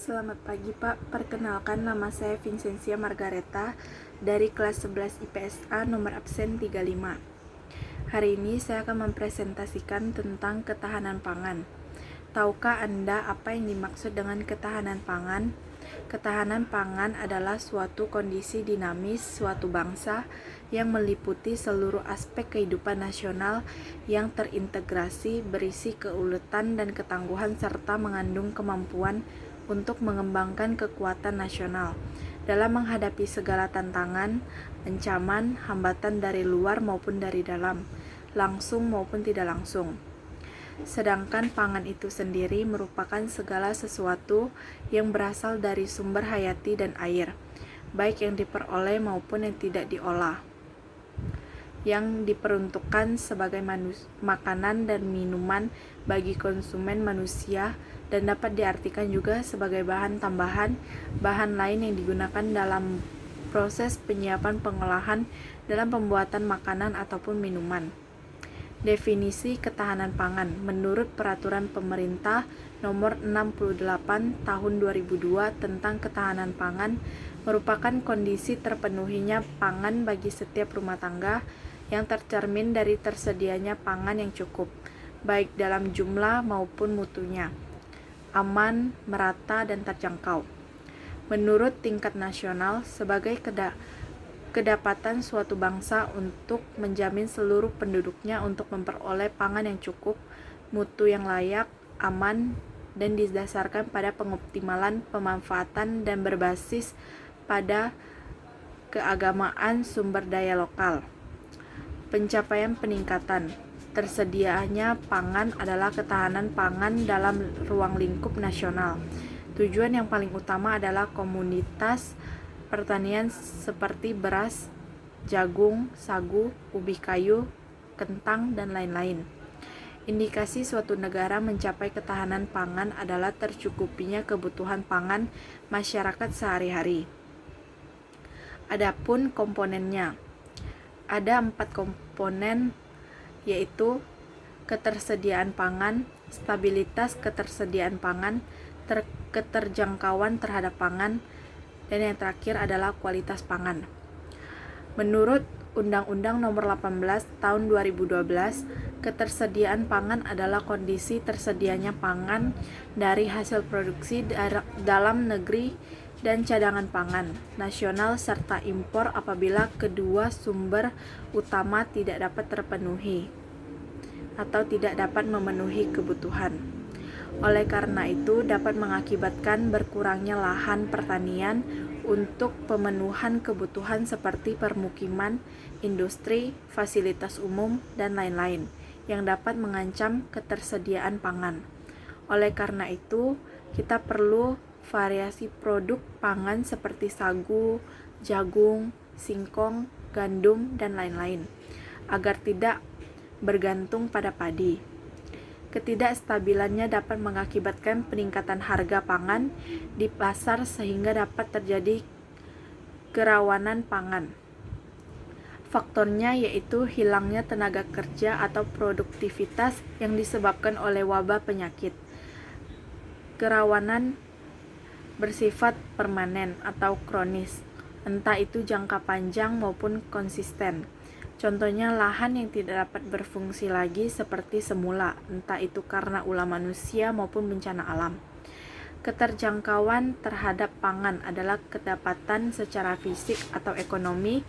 Selamat pagi Pak, perkenalkan nama saya Vincentia Margareta dari kelas 11 IPSA nomor absen 35. Hari ini saya akan mempresentasikan tentang ketahanan pangan. Tahukah Anda apa yang dimaksud dengan ketahanan pangan? Ketahanan pangan adalah suatu kondisi dinamis suatu bangsa yang meliputi seluruh aspek kehidupan nasional yang terintegrasi, berisi keuletan dan ketangguhan serta mengandung kemampuan untuk mengembangkan kekuatan nasional dalam menghadapi segala tantangan, ancaman, hambatan dari luar maupun dari dalam, langsung maupun tidak langsung. Sedangkan pangan itu sendiri merupakan segala sesuatu yang berasal dari sumber hayati dan air, baik yang diperoleh maupun yang tidak diolah, yang diperuntukkan sebagai makanan dan minuman bagi konsumen manusia dan dapat diartikan juga sebagai bahan tambahan, bahan lain yang digunakan dalam proses penyiapan pengolahan dalam pembuatan makanan ataupun minuman. Definisi ketahanan pangan menurut Peraturan Pemerintah Nomor 68 Tahun 2002 tentang Ketahanan Pangan merupakan kondisi terpenuhinya pangan bagi setiap rumah tangga yang tercermin dari tersedianya pangan yang cukup, baik dalam jumlah maupun mutunya, aman, merata, dan terjangkau. Menurut tingkat nasional, sebagai kedapatan suatu bangsa untuk menjamin seluruh penduduknya untuk memperoleh pangan yang cukup, mutu yang layak, aman, dan didasarkan pada pengoptimalan pemanfaatan dan berbasis pada keagamaan sumber daya lokal. Pencapaian peningkatan tersedianya pangan adalah ketahanan pangan dalam ruang lingkup nasional. Tujuan yang paling utama adalah komoditas pertanian seperti beras, jagung, sagu, ubi kayu, kentang, dan lain-lain. Indikasi suatu negara mencapai ketahanan pangan adalah tercukupinya kebutuhan pangan masyarakat sehari-hari. Adapun komponennya, ada 4 komponen, yaitu ketersediaan pangan, stabilitas ketersediaan pangan, keterjangkauan terhadap pangan, dan yang terakhir adalah kualitas pangan. Menurut Undang-Undang Nomor 18 Tahun 2012, ketersediaan pangan adalah kondisi tersedianya pangan dari hasil produksi dalam negeri dan cadangan pangan nasional serta impor apabila kedua sumber utama tidak dapat terpenuhi atau tidak dapat memenuhi kebutuhan. Oleh karena itu, dapat mengakibatkan berkurangnya lahan pertanian untuk pemenuhan kebutuhan seperti permukiman, industri, fasilitas umum, dan lain-lain, yang dapat mengancam ketersediaan pangan. Oleh karena itu, kita perlu variasi produk pangan seperti sagu, jagung, singkong, gandum, dan lain-lain, agar tidak bergantung pada padi. Ketidakstabilannya dapat mengakibatkan peningkatan harga pangan di pasar sehingga dapat terjadi kerawanan pangan. Faktornya yaitu hilangnya tenaga kerja atau produktivitas yang disebabkan oleh wabah penyakit. Kerawanan bersifat permanen atau kronis, entah itu jangka panjang maupun konsisten. Contohnya lahan yang tidak dapat berfungsi lagi seperti semula, entah itu karena ulah manusia maupun bencana alam. Keterjangkauan terhadap pangan adalah kedapatan secara fisik atau ekonomi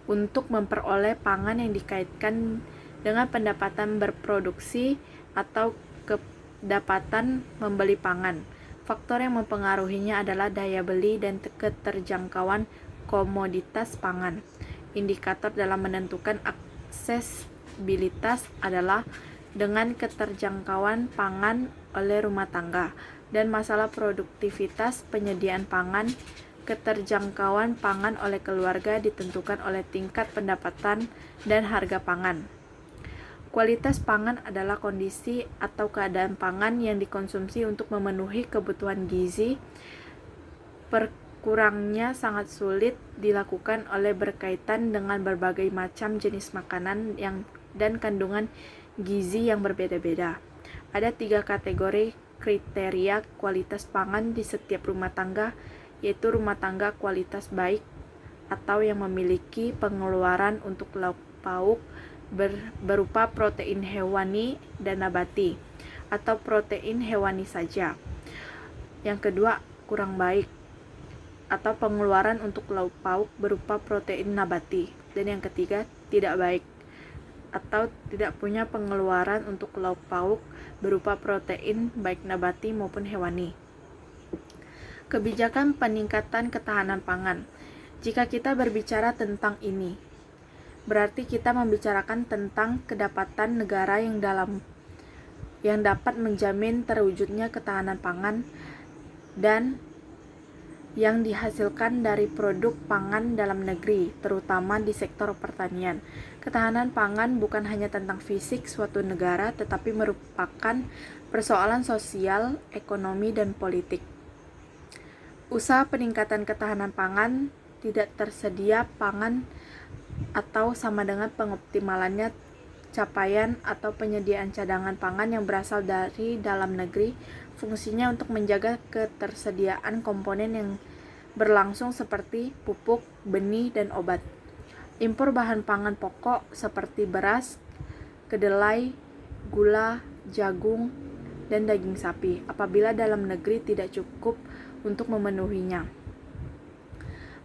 untuk memperoleh pangan yang dikaitkan dengan pendapatan berproduksi atau kedapatan membeli pangan. Faktor yang mempengaruhinya adalah daya beli dan keterjangkauan komoditas pangan. Indikator dalam menentukan aksesibilitas adalah dengan keterjangkauan pangan oleh rumah tangga dan masalah produktivitas penyediaan pangan. Keterjangkauan pangan oleh keluarga ditentukan oleh tingkat pendapatan dan harga pangan. Kualitas pangan adalah kondisi atau keadaan pangan yang dikonsumsi untuk memenuhi kebutuhan gizi. Kurangnya sangat sulit dilakukan oleh berkaitan dengan berbagai macam jenis makanan dan kandungan gizi yang berbeda-beda. Ada 3 kategori kriteria kualitas pangan di setiap rumah tangga, yaitu rumah tangga kualitas baik atau yang memiliki pengeluaran untuk lauk pauk berupa protein hewani dan nabati atau protein hewani saja. Yang kedua, kurang baik atau pengeluaran untuk lauk pauk berupa protein nabati. Dan yang ketiga, tidak baik atau tidak punya pengeluaran untuk lauk pauk berupa protein baik nabati maupun hewani. Kebijakan peningkatan ketahanan pangan. Jika kita berbicara tentang ini, berarti kita membicarakan tentang kedapatan negara yang dapat menjamin terwujudnya ketahanan pangan dan yang dihasilkan dari produk pangan dalam negeri, terutama di sektor pertanian. Ketahanan pangan bukan hanya tentang fisik suatu negara, tetapi merupakan persoalan sosial, ekonomi, dan politik. Usaha peningkatan ketahanan pangan, tidak tersedia pangan atau sama dengan pengoptimalannya capaian atau penyediaan cadangan pangan yang berasal dari dalam negeri, fungsinya untuk menjaga ketersediaan komponen yang berlangsung seperti pupuk, benih, dan obat. Impor bahan pangan pokok seperti beras, kedelai, gula, jagung, dan daging sapi apabila dalam negeri tidak cukup untuk memenuhinya.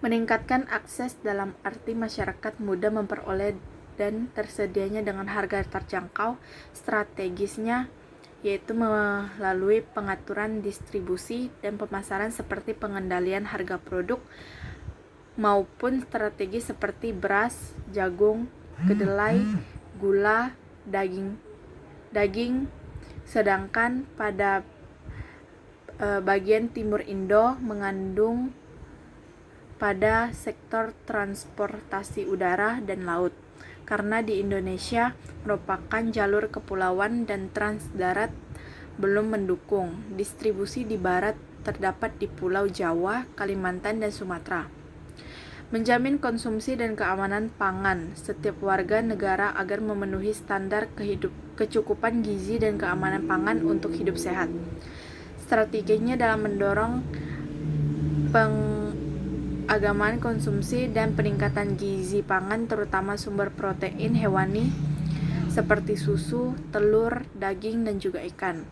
Meningkatkan akses dalam arti masyarakat mudah memperoleh dan tersedianya dengan harga terjangkau, strategisnya yaitu melalui pengaturan distribusi dan pemasaran seperti pengendalian harga produk maupun strategi seperti beras, jagung, kedelai, gula, daging. Sedangkan pada bagian timur Indo mengandung pada sektor transportasi udara dan laut. Karena di Indonesia merupakan jalur kepulauan dan transdarat belum mendukung. Distribusi di barat terdapat di Pulau Jawa, Kalimantan, dan Sumatera. Menjamin konsumsi dan keamanan pangan setiap warga negara agar memenuhi standar kecukupan gizi dan keamanan pangan untuk hidup sehat. Strateginya dalam mendorong pengagamaan konsumsi dan peningkatan gizi pangan, terutama sumber protein hewani seperti susu, telur, daging, dan juga ikan.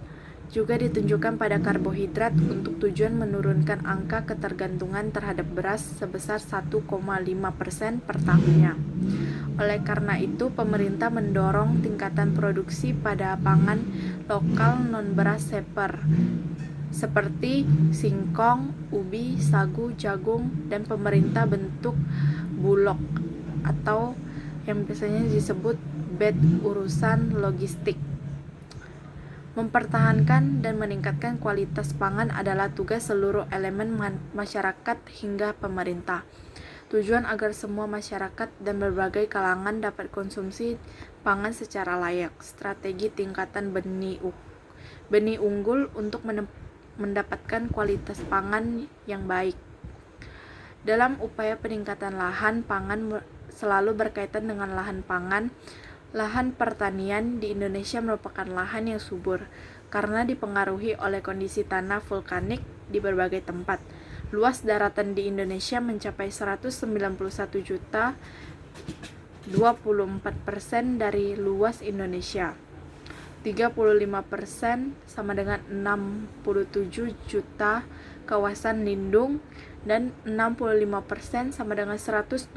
Juga ditunjukkan pada karbohidrat untuk tujuan menurunkan angka ketergantungan terhadap beras sebesar 1,5% per tahunnya. Oleh karena itu, pemerintah mendorong tingkatan produksi pada pangan lokal non-beras seperti singkong, ubi, sagu, jagung, dan pemerintah bentuk bulog atau yang biasanya disebut BED urusan logistik. Mempertahankan dan meningkatkan kualitas pangan adalah tugas seluruh elemen masyarakat hingga pemerintah. Tujuan agar semua masyarakat dan berbagai kalangan dapat konsumsi pangan secara layak. Strategi tingkatan benih unggul untuk mendapatkan kualitas pangan yang baik. Dalam upaya peningkatan lahan pangan selalu berkaitan dengan lahan pangan. Lahan pertanian di Indonesia merupakan lahan yang subur karena dipengaruhi oleh kondisi tanah vulkanik di berbagai tempat. Luas daratan di Indonesia mencapai 191 juta, 24% dari luas Indonesia. 35% sama dengan 67 juta kawasan lindung dan 65% sama dengan 123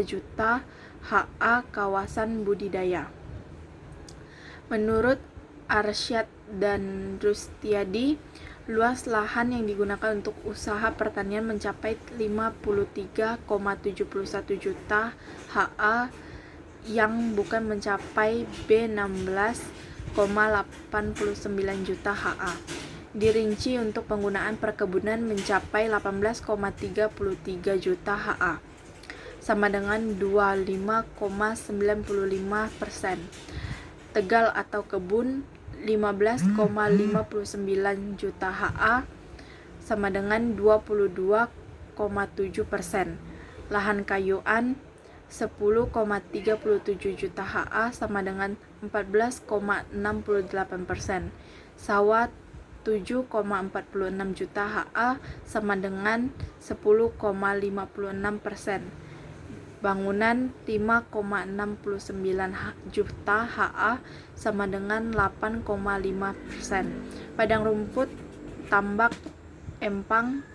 juta HA kawasan budidaya. Menurut Arsyad dan Rustiadi, luas lahan yang digunakan untuk usaha pertanian mencapai 53,71 juta HA yang bukan mencapai B16,89 juta HA. Dirinci untuk penggunaan perkebunan mencapai 18,33 juta HA. Sama dengan 25,95%. Tegal atau kebun 15,59 juta HA sama dengan 22,7%. Lahan kayuan 10,37 juta HA sama dengan 14,68%. Sawah 7,46 juta HA sama dengan 10,56%. Bangunan 5,69 juta HA sama dengan 8,5%. Padang rumput, tambak, empang,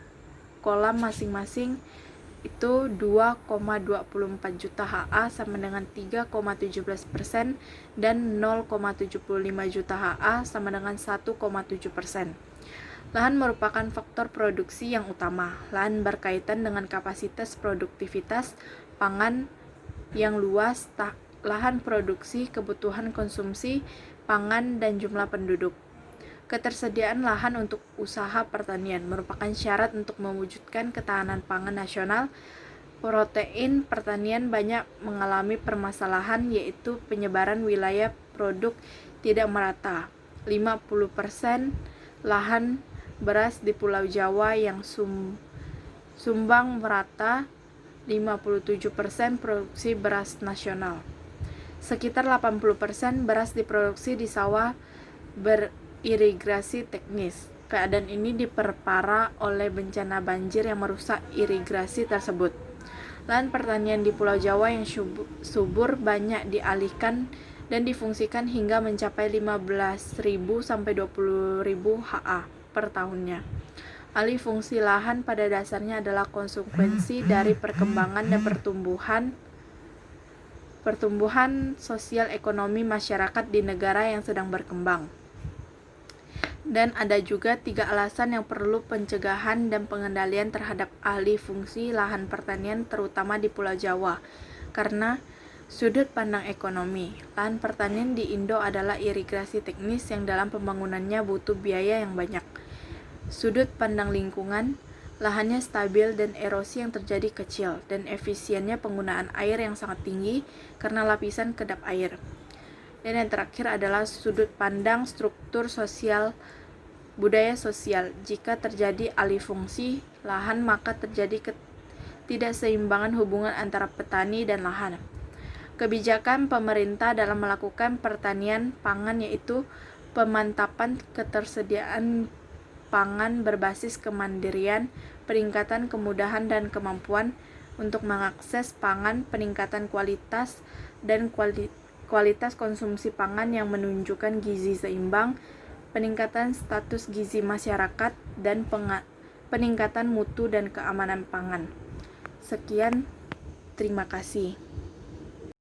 kolam masing-masing itu 2,24 juta HA sama dengan 3,17% dan 0,75 juta HA sama dengan 1,7%. Lahan merupakan faktor produksi yang utama. Lahan berkaitan dengan kapasitas produktivitas pangan yang luas, lahan produksi, kebutuhan konsumsi pangan, dan jumlah penduduk. Ketersediaan lahan untuk usaha pertanian merupakan syarat untuk mewujudkan ketahanan pangan nasional. Protein pertanian banyak mengalami permasalahan, yaitu penyebaran wilayah produk tidak merata. 50% lahan beras di Pulau Jawa yang sumbang merata 57% produksi beras nasional. Sekitar 80% beras diproduksi di sawah beririgasi teknis. Keadaan ini diperparah oleh bencana banjir yang merusak irigasi tersebut. Lahan pertanian di Pulau Jawa yang subur banyak dialihkan dan difungsikan hingga mencapai 15.000 sampai 20.000 HA per tahunnya. Alih fungsi lahan pada dasarnya adalah konsekuensi dari perkembangan dan pertumbuhan sosial ekonomi masyarakat di negara yang sedang berkembang. Dan ada juga 3 alasan yang perlu pencegahan dan pengendalian terhadap alih fungsi lahan pertanian terutama di Pulau Jawa. Karena sudut pandang ekonomi, lahan pertanian di Indo adalah irigasi teknis yang dalam pembangunannya butuh biaya yang banyak. Sudut pandang lingkungan, lahannya stabil dan erosi yang terjadi kecil, dan efisiennya penggunaan air yang sangat tinggi karena lapisan kedap air. Dan yang terakhir adalah sudut pandang struktur sosial, budaya sosial. Jika terjadi alih fungsi lahan, maka terjadi ketidakseimbangan hubungan antara petani dan lahan. Kebijakan pemerintah dalam melakukan pertanian pangan yaitu pemantapan ketersediaan pangan berbasis kemandirian, peningkatan kemudahan dan kemampuan untuk mengakses pangan, peningkatan kualitas dan kualitas konsumsi pangan yang menunjukkan gizi seimbang, peningkatan status gizi masyarakat, dan peningkatan mutu dan keamanan pangan. Sekian, terima kasih.